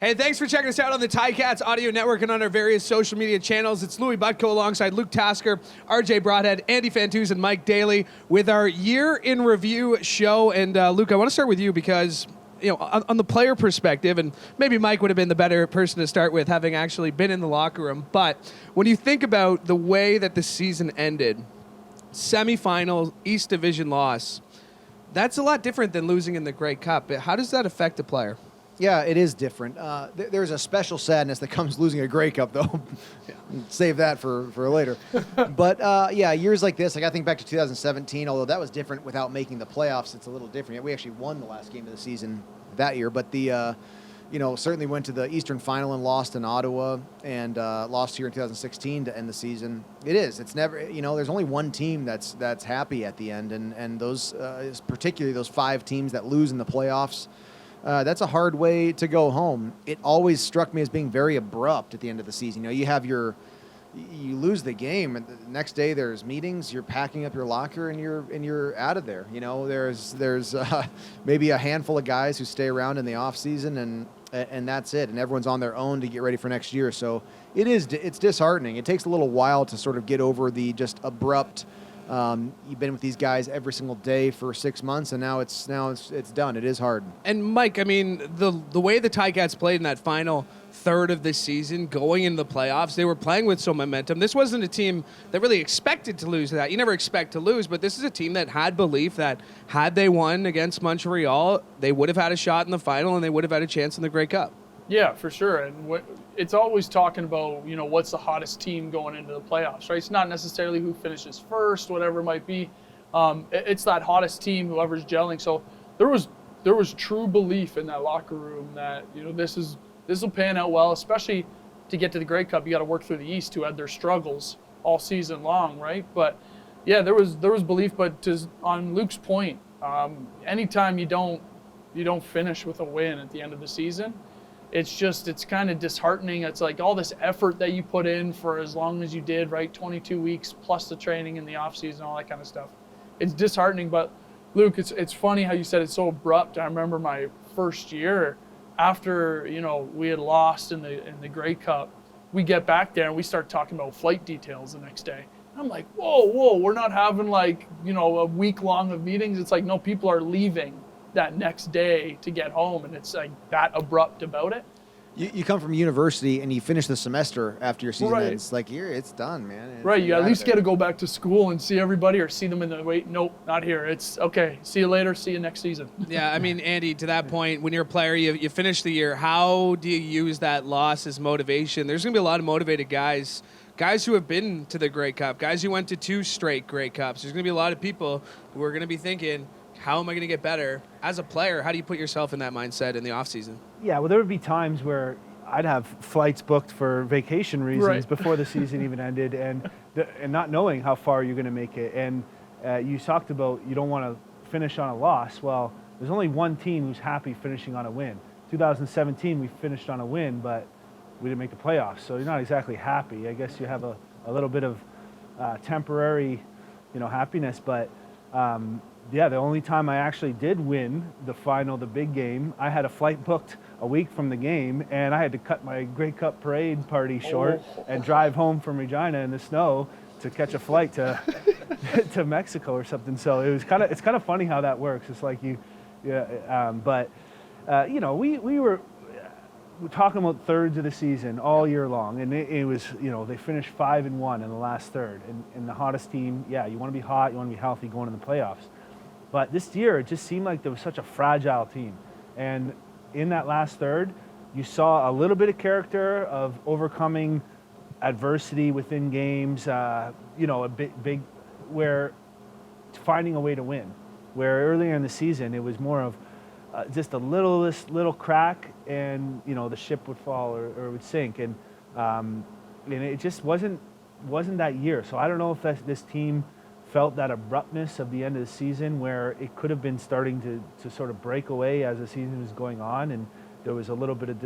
Hey, thanks for checking us out on the Ticats audio network and on our various social media channels. It's Louis Butko alongside Luke Tasker, RJ Broadhead, Andy Fantuz, and Mike Daly with our year in review show. And Luke, I want to start with you because, you know, on the player perspective, and maybe Mike would have been the better person to start with, having actually been in the locker room. But when you think about the way that the season ended, semifinal East Division loss, that's a lot different than losing in the Grey Cup. How does that affect a player? Yeah, it is different. There's a special sadness that comes losing a Grey Cup, though. Save that for later. But, yeah, years like this, like I think back to 2017, although that was different without making the playoffs, it's a little different. We actually won the last game of the season that year, but certainly went to the Eastern Final and lost in Ottawa and lost here in 2016 to end the season. It's never, there's only one team that's happy at the end, and those, particularly those 5 teams that lose in the playoffs, that's a hard way to go home. It always struck me as being very abrupt at the end of the season. You lose the game, and the next day there's meetings. You're packing up your locker, and you're out of there. There's maybe a handful of guys who stay around in the off season, and that's it. And everyone's on their own to get ready for next year. So it's disheartening. It takes a little while to sort of get over the just abrupt. You've been with these guys every single day for 6 months, and now it's done. It is hard. And Mike, I mean, the way the Ticats played in that final third of the season, going into the playoffs, they were playing with some momentum. This wasn't a team that really expected to lose that. You never expect to lose, but this is a team that had belief that had they won against Montreal, they would have had a shot in the final, and they would have had a chance in the Grey Cup. Yeah, for sure. And it's always talking about, what's the hottest team going into the playoffs, right? It's not necessarily who finishes first, whatever it might be. It's that hottest team, whoever's gelling. So there was true belief in that locker room that, this will pan out well, especially to get to the Grey Cup. You got to work through the East, who had their struggles all season long, right? But yeah, there was belief. But on Luke's point, anytime you don't finish with a win at the end of the season, it's kind of disheartening. It's like all this effort that you put in for as long as you did, right? 22 weeks plus the training in the off season, all that kind of stuff. It's disheartening. But Luke, it's funny how you said it's so abrupt. I remember my first year after, we had lost in the Grey Cup, we get back there and we start talking about flight details the next day. I'm like, whoa, we're not having a week long of meetings. It's like, no, people are leaving that next day to get home, and it's like that abrupt about it. You come from university and you finish the semester after your season right. ends. Like, it's done, man. Right, you at least get to go back to school and see everybody, or see them in the wait. Nope, not here. It's okay. See you later. See you next season. Yeah, I mean, Andy, to that point, when you're a player, you finish the year. How do you use that loss as motivation? There's going to be a lot of motivated guys who have been to the Grey Cup, guys who went to 2 straight Grey Cups. There's going to be a lot of people who are going to be thinking, how am I going to get better? As a player, how do you put yourself in that mindset in the offseason? Yeah, well, there would be times where I'd have flights booked for vacation reasons right. before the season even ended, and not knowing how far you're going to make it. And you talked about you don't want to finish on a loss. Well, there's only one team who's happy finishing on a win. 2017, we finished on a win, but we didn't make the playoffs, so you're not exactly happy. I guess you have a little bit of temporary, happiness, but yeah, the only time I actually did win the final, the big game, I had a flight booked a week from the game, and I had to cut my Grey Cup parade party short and drive home from Regina in the snow to catch a flight to to Mexico or something. So it's kind of funny how that works. It's like we were talking about thirds of the season all year long, and it was, they finished 5-1 in the last third, and the hottest team. Yeah, you want to be hot, you want to be healthy going in the playoffs. But this year, it just seemed like there was such a fragile team. And in that last third, you saw a little bit of character of overcoming adversity within games, a big, where finding a way to win. Where earlier in the season, it was more of just a little crack, and, the ship would fall or would sink. And it just wasn't that year. So I don't know if this team felt that abruptness of the end of the season, where it could have been starting to sort of break away as the season was going on, and there was a little bit of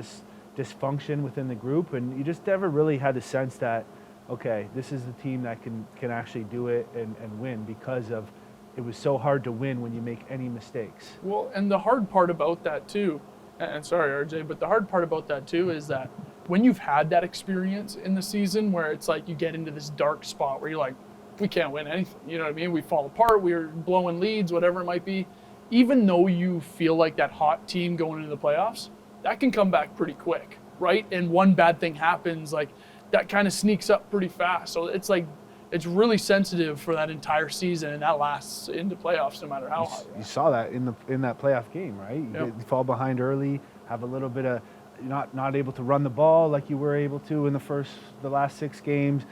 dysfunction within the group, and you just never really had the sense that, okay, this is the team that can actually do it and win, because of it was so hard to win when you make any mistakes. Well, and the hard part about that too And sorry, RJ, but the hard part about that too is that when you've had that experience in the season where it's like you get into this dark spot where you're like, we can't win anything. You know what I mean? We fall apart. We're blowing leads, whatever it might be. Even though you feel like that hot team going into the playoffs, that can come back pretty quick, right? And one bad thing happens, like that kind of sneaks up pretty fast. So it's like, it's really sensitive for that entire season, and that lasts into playoffs no matter how hot. You saw that in that playoff game, right? Yep. You fall behind early, have a little bit of not able to run the ball like you were able to in the last 6 games.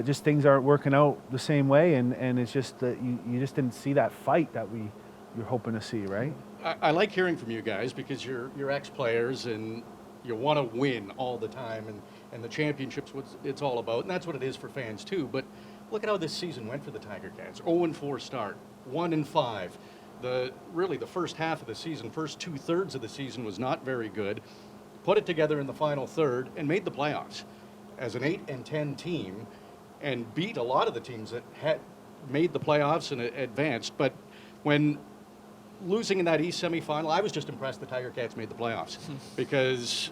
Just things aren't working out the same way, and it's just that you just didn't see that fight that you're hoping to see, right? I like hearing from you guys because you're ex-players and you want to win all the time, and the championship's what it's all about, and that's what it is for fans too. But look at how this season went for the Tiger Cats. 0-4 start, 1-5. Really the first half of the season, first 2/3 of the season was not very good. Put it together in the final third and made the playoffs as an 8-10 team, and beat a lot of the teams that had made the playoffs and advanced. But when losing in that East semifinal, I was just impressed the Tiger Cats made the playoffs because,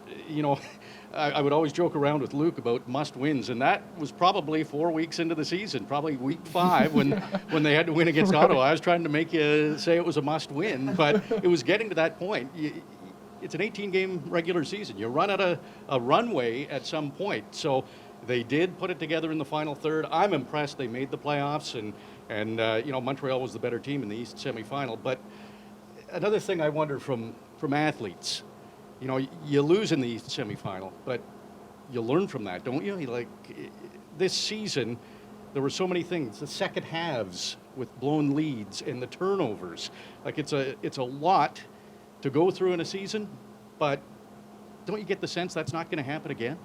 I would always joke around with Luke about must wins, and that was probably 4 weeks into the season, probably week 5 when they had to win against Ottawa. I was trying to make you say it was a must win, but it was getting to that point. It's an 18-game regular season. You run out a runway at some point. So they did put it together in the final third. I'm impressed they made the playoffs, and Montreal was the better team in the East semifinal. But another thing I wonder from athletes, you lose in the East semifinal, but you learn from that, don't you? Like this season, there were so many things. The second halves with blown leads and the turnovers. Like it's a lot to go through in a season, but don't you get the sense that's not going to happen again?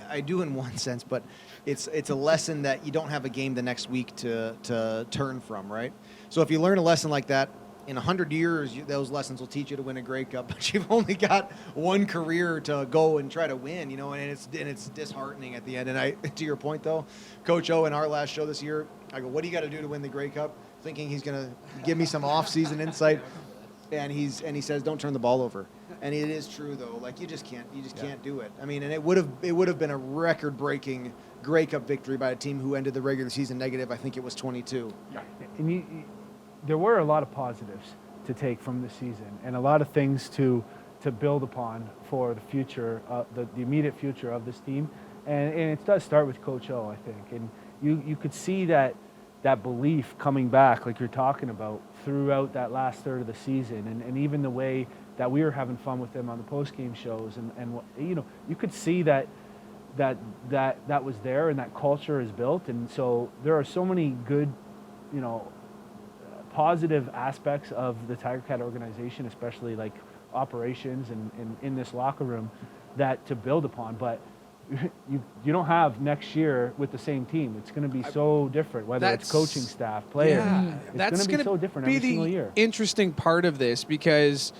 I do in one sense, but it's a lesson that you don't have a game the next week to turn from, right? So if you learn a lesson like that, in 100 years, those lessons will teach you to win a Grey Cup, but you've only got one career to go and try to win, and it's disheartening at the end. And to your point though, Coach O in our last show this year, I go, what do you got to do to win the Grey Cup? Thinking he's going to give me some off-season insight. And he says, don't turn the ball over. And it is true though. Like you just can't do it. I mean, and it would have been a record-breaking Grey Cup victory by a team who ended the regular season negative. I think it was 22. Yeah. And there were a lot of positives to take from this season, and a lot of things to build upon for the future, the immediate future of this team. And it does start with Coach O, I think. And you could see that belief coming back, like you're talking about, throughout that last third of the season, and even the way that we were having fun with them on the post-game shows, and you could see that was there, and that culture is built. And so there are so many good, positive aspects of the Tiger Cat organization, especially like operations and in this locker room, that to build upon. But you don't have next year with the same team. It's going to be so different, whether it's coaching staff, players. Yeah, it's going to be so different every single year. Interesting part of this, because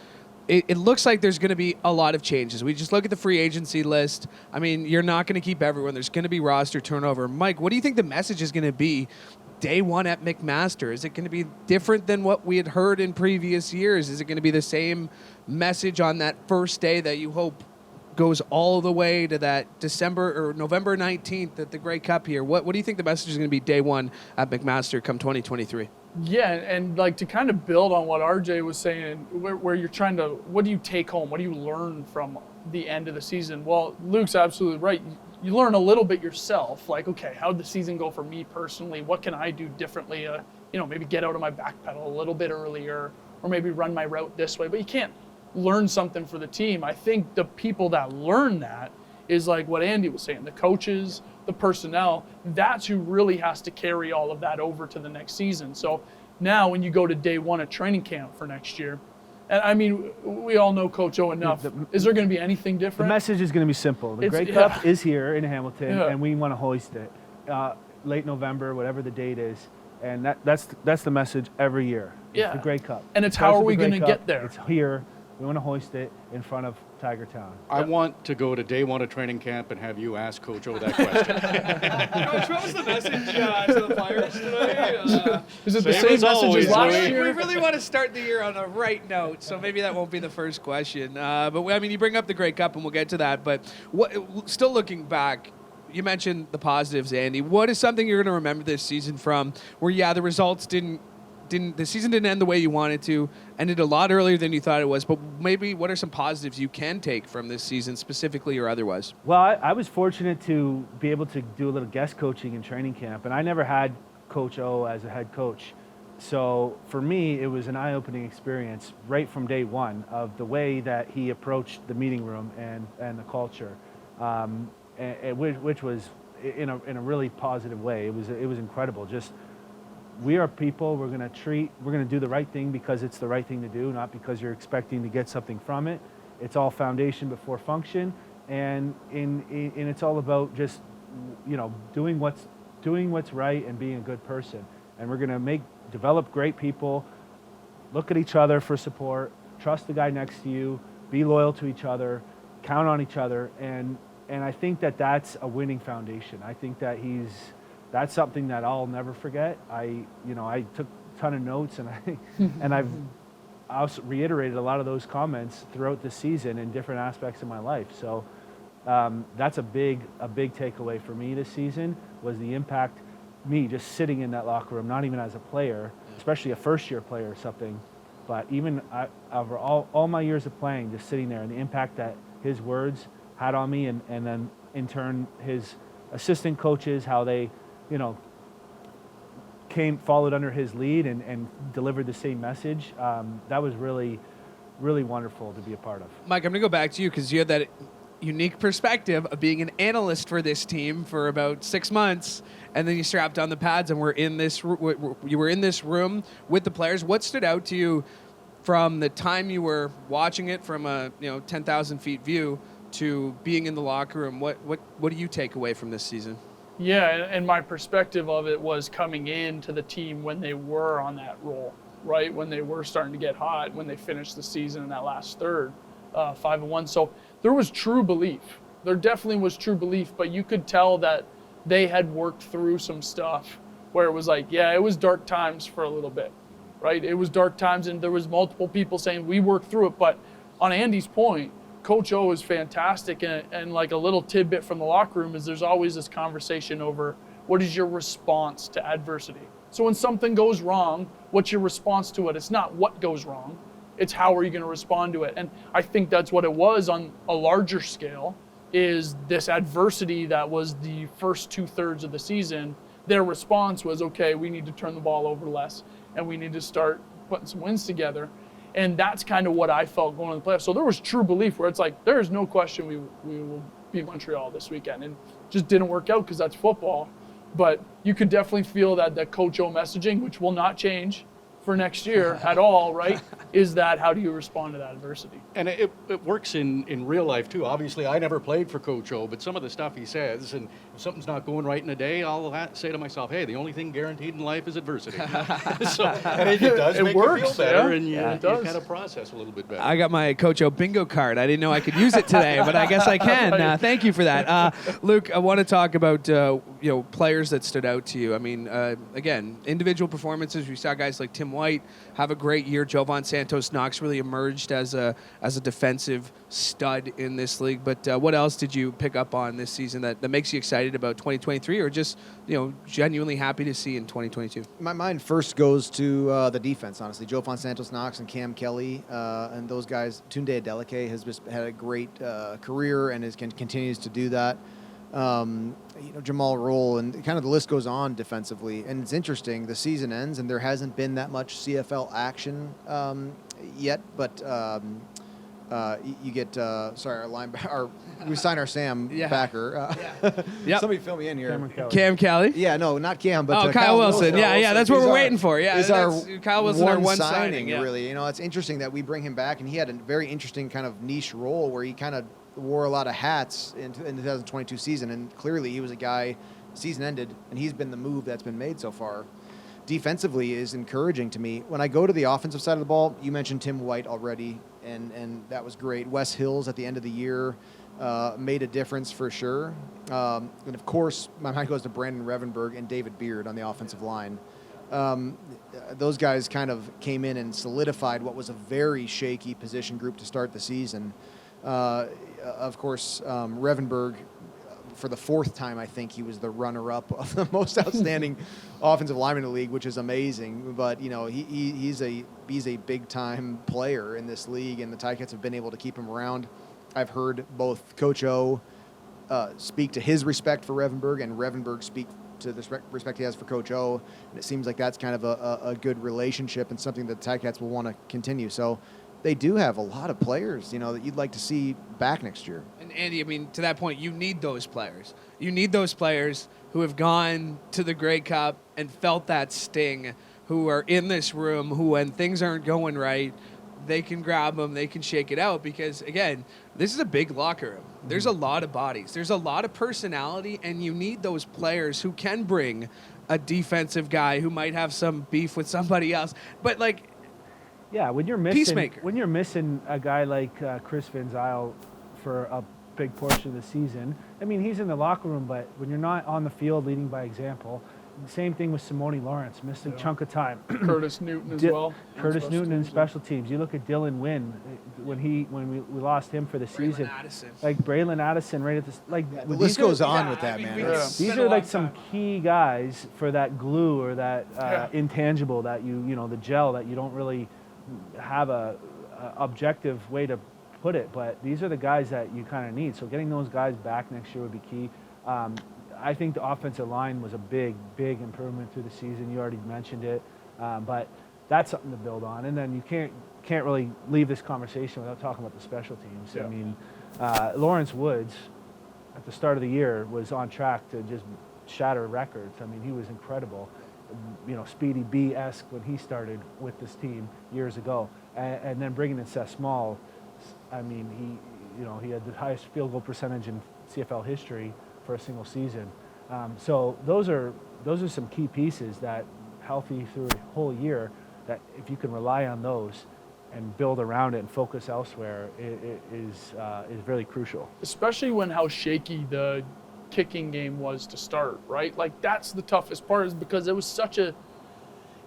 it looks like there's going to be a lot of changes. We just look at the free agency list. I mean, you're not going to keep everyone. There's going to be roster turnover. Mike, what do you think the message is going to be day one at McMaster? Is it going to be different than what we had heard in previous years? Is it going to be the same message on that first day that you hope goes all the way to that December or November 19th at the Grey Cup here? What do you think the message is going to be day one at McMaster come 2023? Yeah, and like to kind of build on what RJ was saying, where you're trying to, what do you take home? What do you learn from the end of the season? Well, Luke's absolutely right. You learn a little bit yourself, like, okay, how'd the season go for me personally? What can I do differently? Maybe get out of my back pedal a little bit earlier, or maybe run my route this way. But you can't learn something for the team. I think the people that learn that is like what Andy was saying, the coaches, the personnel. That's who really has to carry all of that over to the next season. So now when you go to day one of training camp for next year, and I mean, we all know Coach O enough. Is there going to be anything different? The message is going to be simple. The Grey Cup is here in Hamilton, and we want to hoist it late November, whatever the date is. And that's the message every year. It's the Grey Cup. And it's how are we going to get there? It's here. We want to hoist it in front of Tiger Town. I want to go to day one of training camp and have you ask Coach O that question. Coach, what was the message to the players today? Is it the Same same as message always, as last Louis. We year? really want to start the year on a right note, so maybe that won't be the first question. But I mean, you bring up the Grey Cup, and we'll get to that. But still looking back, you mentioned the positives, Andy. What is something you're going to remember this season from where, the results the season didn't end the way you wanted to, ended a lot earlier than you thought it was, but maybe what are some positives you can take from this season, specifically or otherwise? Well, I was fortunate to be able to do a little guest coaching in training camp, and I never had Coach O as a head coach. So for me, it was an eye-opening experience right from day one of the way that he approached the meeting room and the culture, which was in a really positive way. It was incredible. Just, we are people. We're going to do the right thing because it's the right thing to do, not because you're expecting to get something from it. It's all foundation before function, and it's all about just, doing what's right and being a good person. And we're going to develop great people, look at each other for support, trust the guy next to you, be loyal to each other, count on each other, and I think that that's a winning foundation. I think that that's something that I'll never forget. I took a ton of notes, and I've also reiterated a lot of those comments throughout the season in different aspects of my life. So that's a big takeaway for me this season, was the impact, me just sitting in that locker room, not even as a player, especially a first-year player or something, but even over all my years of playing, just sitting there, and the impact that his words had on me, and then in turn his assistant coaches, how they followed under his lead and delivered the same message. That was really, really wonderful to be a part of. Mike, I'm going to go back to you because you had that unique perspective of being an analyst for this team for about 6 months, and then you strapped on the pads and you were in this room with the players. What stood out to you from the time you were watching it from a 10,000 feet view to being in the locker room? What do you take away from this season? Yeah, and my perspective of it was coming into the team when they were on that roll, right? When they were starting to get hot, when they finished the season in that last third, 5-1. So there was true belief. There definitely was true belief, but you could tell that they had worked through some stuff where it was like, it was dark times for a little bit, right? It was dark times, and there was multiple people saying we worked through it. But on Andy's point, Coach O is fantastic, and like a little tidbit from the locker room is there's always this conversation over what is your response to adversity. So when something goes wrong, what's your response to it? It's not what goes wrong, it's how are you going to respond to it. And I think that's what it was on a larger scale, is this adversity that was the first 2/3 of the season. Their response was, okay, we need to turn the ball over less, and we need to start putting some wins together. And that's kind of what I felt going into the playoffs. So there was true belief where it's like, there is no question we will beat Montreal this weekend. And just didn't work out because that's football. But you could definitely feel that Coach O messaging, which will not change for next year at all, right, is that how do you respond to that adversity? And it works in real life, too. Obviously, I never played for Coach O, but some of the stuff he says, and if something's not going right in a day, I'll say to myself, hey, the only thing guaranteed in life is adversity. And it does make you feel better, and you kind of process a little bit better. I got my Coach O bingo card. I didn't know I could use it today, but I guess I can. Thank you for that. Luke, I want to talk about players that stood out to you. I mean, again, individual performances. We saw guys like Tim White have a great year. Jovan Santos-Knox really emerged as a defensive stud in this league. But what else did you pick up on this season that makes you excited about 2023, or just genuinely happy to see in 2022? My mind first goes to the defense, honestly. Jovan Santos-Knox and Cam Kelly and those guys. Tunde Adeleke has just had a great career and continues to do that. Jamal Roll, and kind of the list goes on defensively. And it's interesting, the season ends and there hasn't been that much CFL action yet, but you get our linebacker. We signed our Sam backer. Yep. Somebody fill me in here. Cam Kelly? Yeah, no, not Cam, but Kyle Wilson. Yeah, that's what we're waiting for. Yeah, Kyle Wilson, our one signing. Yeah. Really, it's interesting that we bring him back, and he had a very interesting kind of niche role where he kind of wore a lot of hats in the 2022 season, and clearly he was a guy. The season ended, and he's been the move that's been made so far. Defensively is encouraging to me. When I go to the offensive side of the ball, you mentioned Tim White already, and that was great. Wes Hills at the end of the year made a difference for sure. And of course, my mind goes to Brandon Revenberg and David Beard on the offensive line. Those guys kind of came in and solidified what was a very shaky position group to start the season. Of course, Revenberg, for the fourth time, I think he was the runner-up of the most outstanding offensive lineman in the league, which is amazing. But he's a big-time player in this league, and the Ticats have been able to keep him around. I've heard both Coach O speak to his respect for Revenberg, and Revenberg speak to the respect he has for Coach O, and it seems like that's kind of a good relationship and something that the Ticats will want to continue. So they do have a lot of players, that you'd like to see back next year. And Andy, I mean, to that point, you need those players. You need those players who have gone to the Grey Cup and felt that sting, who are in this room, who when things aren't going right, they can grab them, they can shake it out, because, again, this is a big locker room. There's a lot of bodies. There's a lot of personality, and you need those players who can bring a defensive guy who might have some beef with somebody else. But, yeah, when you're missing a guy like Chris Van Zyl for a big portion of the season, I mean, he's in the locker room, but when you're not on the field leading by example, same thing with Simone Lawrence, missed a chunk of time. Curtis Newton as well. Curtis Newton in special teams. You look at Dylan Wynn when we lost him for the season. Addison. Like Braylon Addison, right at the list goes on with that, man. These are like some key guys for that glue or that intangible that the gel that you don't really have a objective way to put it, but these are the guys that you kind of need. So getting those guys back next year would be key. I think the offensive line was a big improvement through the season. You already mentioned it, but that's something to build on. And then you can't really leave this conversation without talking about the special teams. Yeah. I mean, Lawrence Woods at the start of the year was on track to just shatter records. I mean, he was incredible. Speedy B-esque when he started with this team years ago, and then bringing in Seth Small. I mean, he had the highest field goal percentage in CFL history for a single season. So those are some key pieces that, healthy through a whole year, that if you can rely on those and build around it and focus elsewhere, it is really crucial. Especially when how shaky the kicking game was to start, right? Like, that's the toughest part, is because it was such a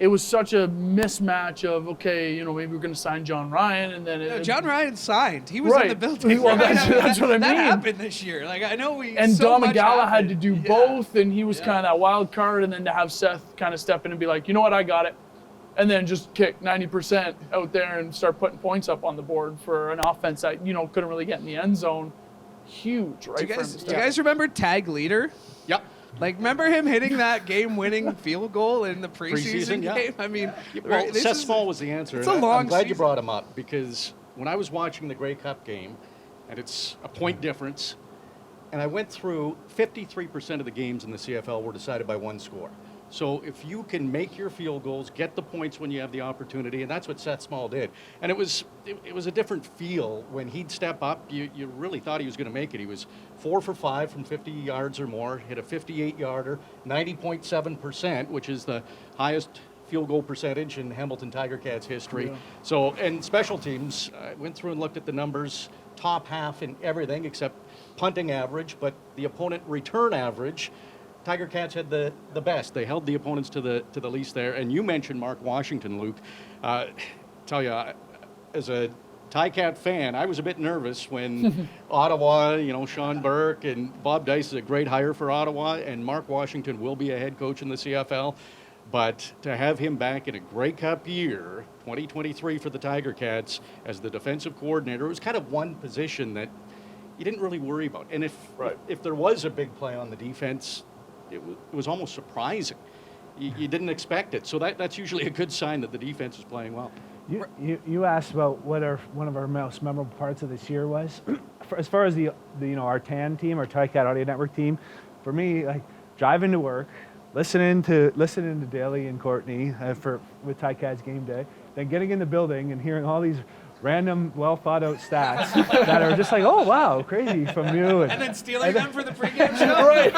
mismatch of, okay, maybe we're going to sign John Ryan, and then John Ryan signed. He was right. in the building. Well, that's what I mean. That happened this year. Like, I know and so Domagala had to do both, and he was kind of that wild card, and then to have Seth kind of step in and be like, you know what, I got it, and then just kick 90% out there and start putting points up on the board for an offense that couldn't really get in the end zone. Huge, right? Do you guys remember Tag Leader? Yep. Like, remember him hitting that game-winning field goal in the preseason game? Yeah. I mean, well, Seth Small was the answer. I'm glad you brought him up, because when I was watching the Grey Cup game, and it's a point difference, and I went through 53% of the games in the CFL were decided by one score. So if you can make your field goals, get the points when you have the opportunity, and that's what Seth Small did. And it was a different feel when he'd step up. You really thought he was going to make it. He was 4 for 5 from 50 yards or more, hit a 58-yarder, 90.7%, which is the highest field goal percentage in Hamilton Tiger Cats history. Yeah. So, and special teams, I went through and looked at the numbers, top half in everything except punting average, but the opponent return average, Tiger Cats had the best. They held the opponents to the least there. And you mentioned Mark Washington, Luke. Tell you, as a Ticat fan, I was a bit nervous when Ottawa, Sean Burke and Bob Dice is a great hire for Ottawa, and Mark Washington will be a head coach in the CFL. But to have him back in a Grey Cup year, 2023 for the Tiger Cats, as the defensive coordinator, it was kind of one position that you didn't really worry about. And if there was a big play on the defense, it was almost surprising. You didn't expect it. So that's usually a good sign that the defense is playing well. You asked about what one of our most memorable parts of this year was. As far as the our TAN team, our Ticat Audio Network team, for me, like driving to work, listening to Daly and Courtney with Ticats game day, then getting in the building and hearing all these random, well thought out stats that are just like, oh wow, crazy from you, And then stealing them for the pregame show. Right.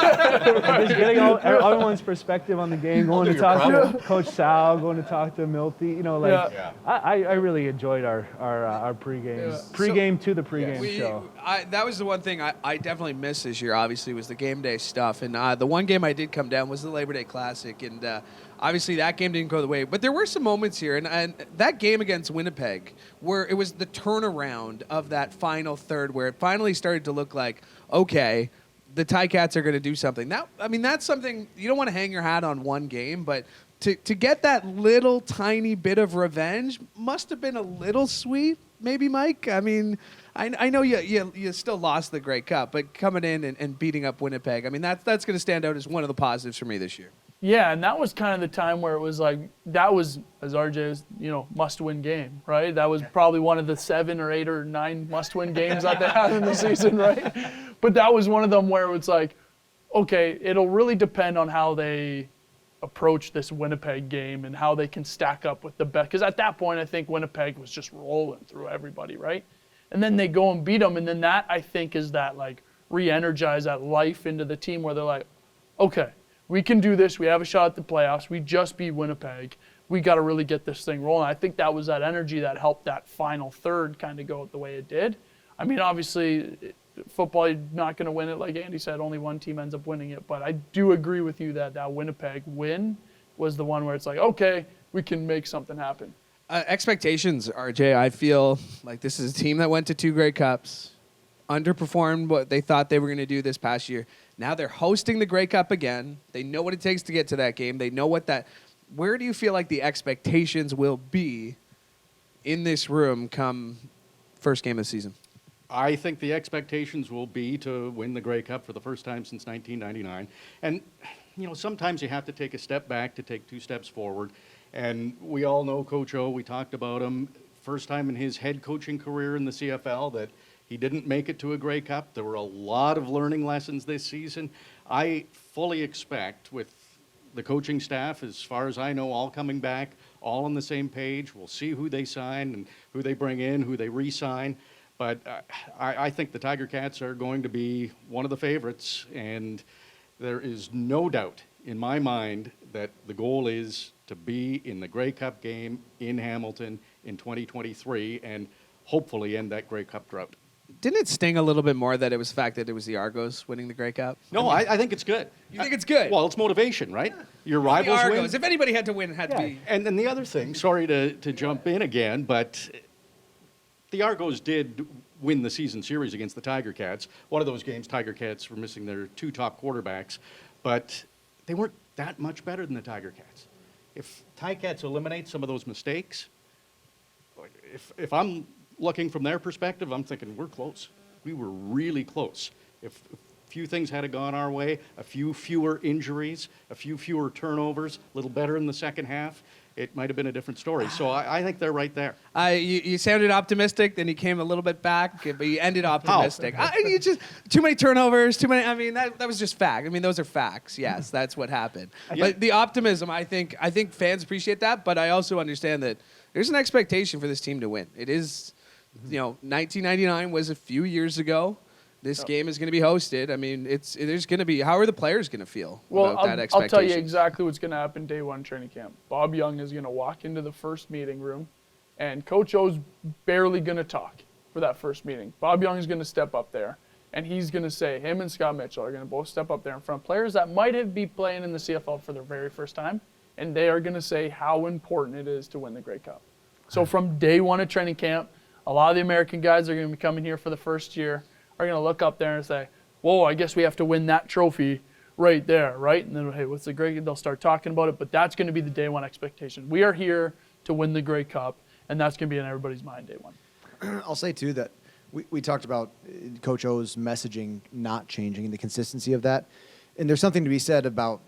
just getting everyone's perspective on the game, going do to your talk proper. to Coach Sal, going to talk to Milty. You know, like Yeah. I really enjoyed our pregame, Yeah. pregame to the pregame show. That was the one thing I definitely missed this year, obviously, was the game day stuff. And the one game I did come down was the Labor Day Classic. And obviously that game didn't go the way. But there were some moments here. And that game against Winnipeg, where it was the turnaround of that final third, where it finally started to look like, okay, the Ticats are going to do something. That's something you don't want to hang your hat on one game, but to get that little tiny bit of revenge must have been a little sweet, maybe, Mike. I mean, I know you still lost the Grey Cup, but coming in and beating up Winnipeg, I mean, that's going to stand out as one of the positives for me this year. Yeah, and that was kind of the time where it was like, that was, as RJ was, must-win game, right? That was probably one of the 7 or 8 or 9 must-win games that they had in the season, right? But that was one of them where it's like, okay, it'll really depend on how they approach this Winnipeg game and how they can stack up with the best. Because at that point, I think Winnipeg was just rolling through everybody, right? And then they go and beat them, and then that, I think, is that, like, re-energize that life into the team where they're like, okay, we can do this. We have a shot at the playoffs. We just beat Winnipeg. We got to really get this thing rolling. I think that was that energy that helped that final third kind of go the way it did. I mean, obviously, football, you're not going to win it. Like Andy said, only one team ends up winning it. But I do agree with you that that Winnipeg win was the one where it's like, okay, we can make something happen. Expectations, RJ, I feel like this is a team that went to 2 Grey Cups, underperformed what they thought they were going to do this past year. Now they're hosting the Grey Cup again. They know what it takes to get to that game. They know where do you feel like the expectations will be in this room come first game of the season? I think the expectations will be to win the Grey Cup for the first time since 1999. And, sometimes you have to take a step back to take 2 steps forward. And we all know Coach O. We talked about him. First time in his head coaching career in the CFL that he didn't make it to a Grey Cup. There were a lot of learning lessons this season. I fully expect with the coaching staff, as far as I know, all coming back, all on the same page. We'll see who they sign and who they bring in, who they re-sign. But I think the Tiger Cats are going to be one of the favorites, and there is no doubt in my mind that the goal is to be in the Grey Cup game in Hamilton in 2023 and hopefully end that Grey Cup drought. Didn't it sting a little bit more that it was the fact that it was the Argos winning the Grey Cup? No, I think it's good. You think it's good? Well, it's motivation, right? Your the rivals Argos. win. If anybody had to win, it had to be. And then the other thing, sorry to jump in again, but the Argos did win the season series against the Tiger Cats. One of those games, Tiger Cats were missing their 2 top quarterbacks, but they weren't that much better than the Tiger Cats. If Ticats eliminate some of those mistakes, if I'm looking from their perspective, I'm thinking we're close. We were really close. If a few things had gone our way, a few fewer injuries, a few fewer turnovers, a little better in the second half, it might have been a different story. So I think they're right there. You sounded optimistic, then you came a little bit back, but you ended optimistic. You just too many turnovers, too many. I mean, that was just fact. I mean, those are facts. Yes, that's what happened. But the optimism, I think fans appreciate that. But I also understand that there's an expectation for this team to win. It is, 1999 was a few years ago. This game is going to be hosted. I mean, there's going to be. How are the players going to feel about that expectation? I'll tell you exactly what's going to happen day 1 training camp. Bob Young is going to walk into the first meeting room, and Coach O's barely going to talk for that first meeting. Bob Young is going to step up there, and he's going to say, him and Scott Mitchell are going to both step up there in front of players that might have been playing in the CFL for their very first time, and they are going to say how important it is to win the Grey Cup. So from day 1 of training camp, a lot of the American guys are going to be coming here for the first year, are going to look up there and say, whoa, I guess we have to win that trophy right there, right? And then, hey, what's the Grey Cup? They'll start talking about it, but that's going to be the day 1 expectation. We are here to win the Grey Cup, and that's going to be in everybody's mind day 1. I'll say, too, that we talked about Coach O's messaging not changing and the consistency of that. And there's something to be said about,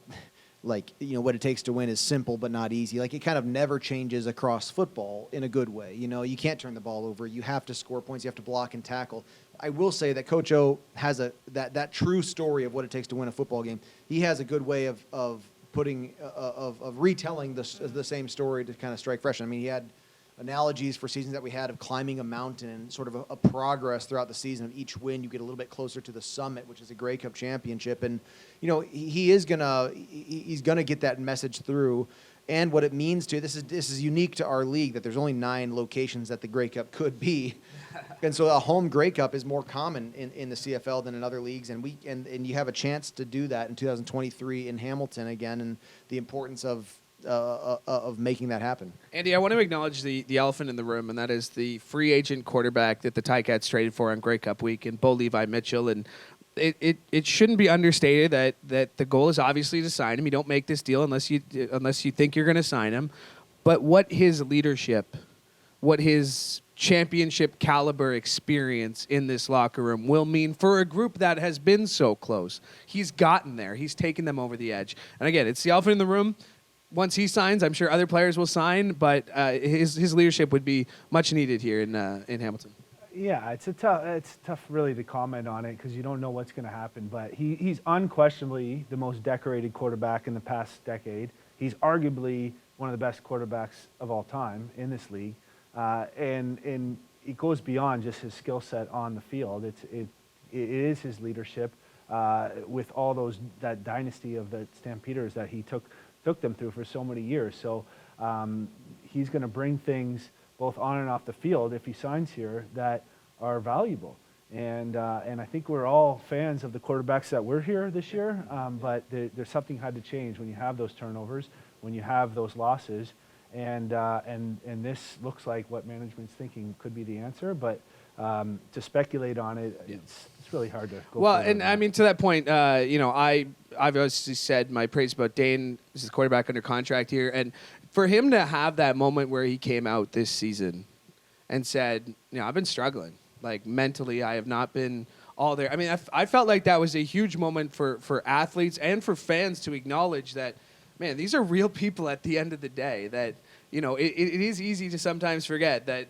what it takes to win is simple but not easy. Like, it kind of never changes across football in a good way. You can't turn the ball over. You have to score points. You have to block and tackle. I will say that Coach O has that true story of what it takes to win a football game. He has a good way of putting of retelling the same story to kind of strike fresh. I mean, he had analogies for seasons that we had of climbing a mountain and sort of a progress throughout the season. Of each win, you get a little bit closer to the summit, which is a Grey Cup championship. And he's gonna get that message through. And what it means to this is unique to our league, that there's only 9 locations that the Grey Cup could be, and so a home Grey Cup is more common in the CFL than in other leagues, and you have a chance to do that in 2023 in Hamilton again, and the importance of making that happen. Andy, I want to acknowledge the elephant in the room, and that is the free agent quarterback that the Ticats traded for on Grey Cup week, and Bo Levi Mitchell. And it shouldn't be understated that the goal is obviously to sign him. You don't make this deal unless you think you're going to sign him. But what his leadership, what his championship caliber experience in this locker room will mean for a group that has been so close. He's gotten there. He's taken them over the edge. And again, it's the elephant in the room. Once he signs, I'm sure other players will sign, but his leadership would be much needed here in Hamilton. Yeah, it's tough really to comment on it because you don't know what's going to happen. But he's unquestionably the most decorated quarterback in the past decade. He's arguably one of the best quarterbacks of all time in this league, and it goes beyond just his skill set on the field. It is his leadership with all that dynasty of the Stampeders that he took them through for so many years. So he's going to bring things both on and off the field, if he signs here, that are valuable. And I think we're all fans of the quarterbacks that were here this year, but there's something had to change when you have those turnovers, when you have those losses, and this looks like what management's thinking could be the answer, but to speculate on it, it's really hard to go. Well, and I mean, to that point, I've obviously said my praise about Dane. This is the quarterback under contract here, and for him to have that moment where he came out this season and said, I've been struggling. Like, mentally, I have not been all there. I mean, I felt like that was a huge moment for athletes and for fans to acknowledge that, man, these are real people at the end of the day. That, it is easy to sometimes forget that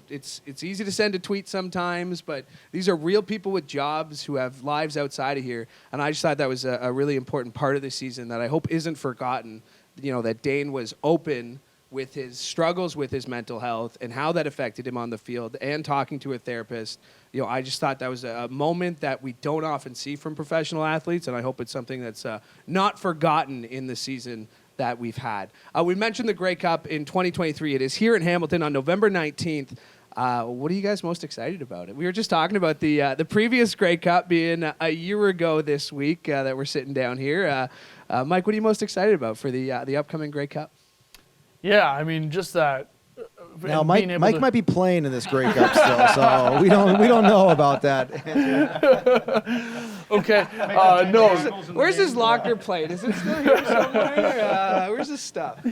it's easy to send a tweet sometimes, but these are real people with jobs who have lives outside of here. And I just thought that was a really important part of the season that I hope isn't forgotten. That Dane was open with his struggles with his mental health and how that affected him on the field, and talking to a therapist. I just thought that was a moment that we don't often see from professional athletes, and I hope it's something that's not forgotten in the season that we've had. We mentioned the Grey Cup in 2023. It is here in Hamilton on November 19th. What are you guys most excited about? We were just talking about the previous Grey Cup being a year ago this week that we're sitting down here. Mike, what are you most excited about for the upcoming Grey Cup? Yeah, I mean, just that. Now, Mike might be playing in this Grey Cup still, so we don't know about that. Okay, no. Where's his locker plate? Is it still here somewhere? Where's his stuff?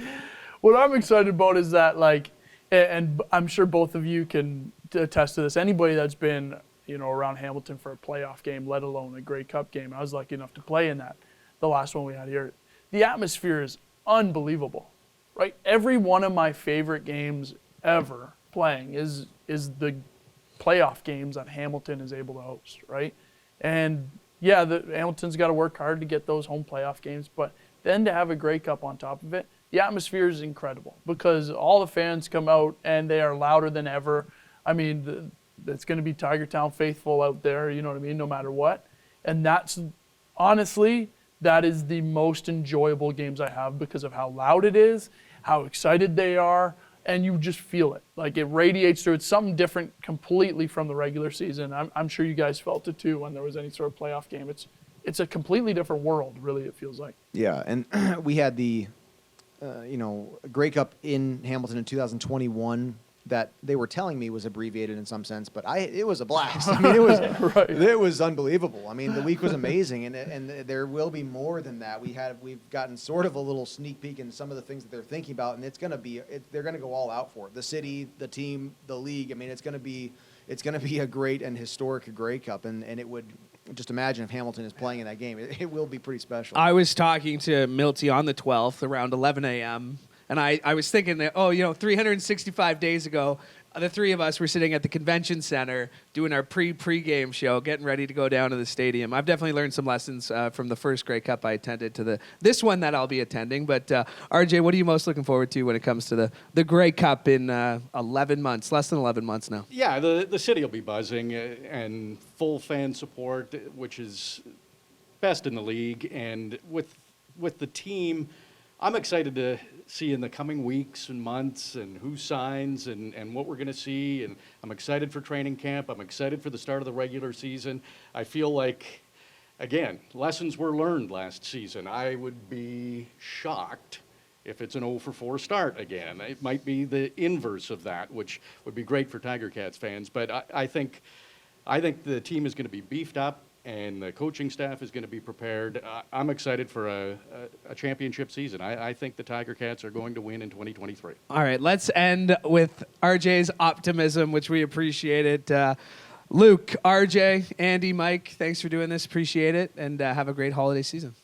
What I'm excited about is that, and I'm sure both of you can attest to this. Anybody that's been, around Hamilton for a playoff game, let alone a Grey Cup game, I was lucky enough to play in that, the last one we had here. The atmosphere is unbelievable, right? Every one of my favorite games ever playing is the playoff games that Hamilton is able to host, right? And yeah, Hamilton's got to work hard to get those home playoff games, but then to have a Grey Cup on top of it, the atmosphere is incredible because all the fans come out and they are louder than ever. I mean, it's going to be Tiger Town faithful out there, you know what I mean, no matter what. And that's, honestly, that is the most enjoyable games I have because of how loud it is, how excited they are, and you just feel it. Like, it radiates through. It's something different completely from the regular season. I'm sure you guys felt it too when there was any sort of playoff game. It's a completely different world, really, it feels like. Yeah, and we had the Grey Cup in Hamilton in 2021 that they were telling me was abbreviated in some sense, but it was a blast. I mean, it was Right. It was unbelievable. I mean, the week was amazing, and there will be more than that. We've gotten sort of a little sneak peek in some of the things that they're thinking about, and they're gonna go all out for it. The city, the team, the league. I mean, it's gonna be a great and historic Grey Cup, and it would. Just imagine if Hamilton is playing in that game. It will be pretty special. I was talking to Milty on the 12th around 11 a.m., and I was thinking that, 365 days ago, the three of us were sitting at the convention center doing our pre-game show, getting ready to go down to the stadium. I've definitely learned some lessons from the first Grey Cup I attended to this one that I'll be attending. But RJ, what are you most looking forward to when it comes to the Grey Cup in 11 months, less than 11 months now? Yeah, the city will be buzzing and full fan support, which is best in the league. And with the team, I'm excited to see in the coming weeks and months and who signs and what we're going to see. And I'm excited for training camp. I'm excited for the start of the regular season. I feel like, again, lessons were learned last season. I would be shocked if it's an 0-for-4 start again. It might be the inverse of that, which would be great for Tiger Cats fans. But I think the team is going to be beefed up, and the coaching staff is going to be prepared. I'm excited for a championship season. I think the Tiger Cats are going to win in 2023. All right, let's end with RJ's optimism, which we appreciate it. Luke, RJ, Andy, Mike, thanks for doing this. Appreciate it, and have a great holiday season.